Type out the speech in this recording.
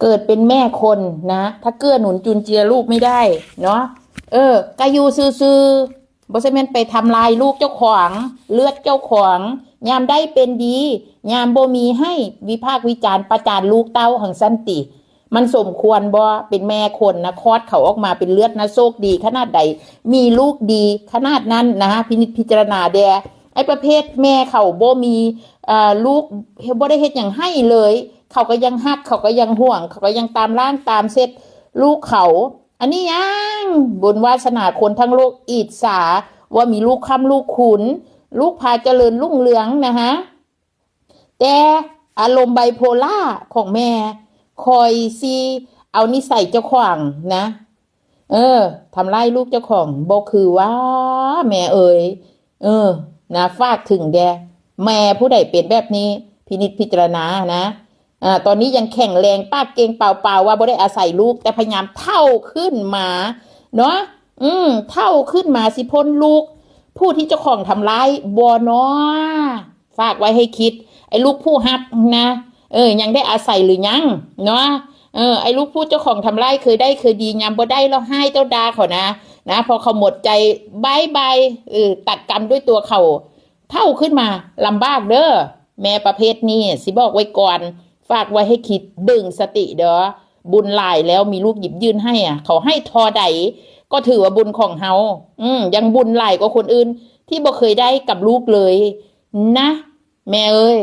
เกิดเป็นแม่คนนะถ้าเกื้อหนุนจุนเจือลูกไม่ได้เนาะกะอยู่ซื่อๆบ่ใช่แม่นไปทำลายลูกเจ้าของเลือดเจ้าของยามได้เป็นดียามบ่มีให้วิพากษ์วิจารณ์ประจานลูกเต้าหังสันติมันสมควรบ่เป็นแม่คนนะคลอดเขาออกมาเป็นเลือดนะโชคดีขนาดใดมีลูกดีขนาดนั้นนะพินิจพิจารณาแดไอ้ประเภทแม่เขาบ่มีลูกบ่ได้เฮ็ดหยังให้เลยเขาก็ยังฮักเขาก็ยังห่วงเขาก็ยังตามร่างตามเซตลูกเขาอันนี้ยังบุญวาสนาคนทั้งโลกอิจฉาว่ามีลูกค่ำลูกขุนลูกพาเจริญรุ่งเรืองนะฮะแต่อารมณ์ไบโพล่าของแม่คอยซีเอานิสัยเจ้าของนะทำร้ายลูกเจ้าของบอกคือว่าแม่เอ๋ยนะฝากถึงแดแม่ผู้ใดเป็นแบบนี้พินิจพิจารณานะตอนนี้ยังแข็งแรงปากเก่งเปล่าๆว่าบ่ได้อาศัยลูกแต่พยายามเท่าขึ้นมาเนาะเท่าขึ้นมาสิพ้นลูกผู้ที่เจ้าของทำร้ายบ่เนาะฝากไว้ให้คิดไอ้ลูกผู้ฮักนะยังได้อาศัยหรือยังเนาะไอ้ลูกผู้เจ้าของทำร้ายเคยดียามบ่ได้แล้วให้เจ้าดาเขานะพอเขาหมดใจบายตัดกรรมด้วยตัวเขาเท่าขึ้นมาลำบากเด้อแม่ประเภทนี้สิบอกไว้ก่อนฝากไว้ให้คิดดึงสติเด้อบุญหลายแล้วมีลูกหยิบยื่นให้เขาให้ทอใดก็ถือว่าบุญของเฮายังบุญหลายกว่าคนอื่นที่บ่เคยได้กับลูกเลยนะแม่เอ้ย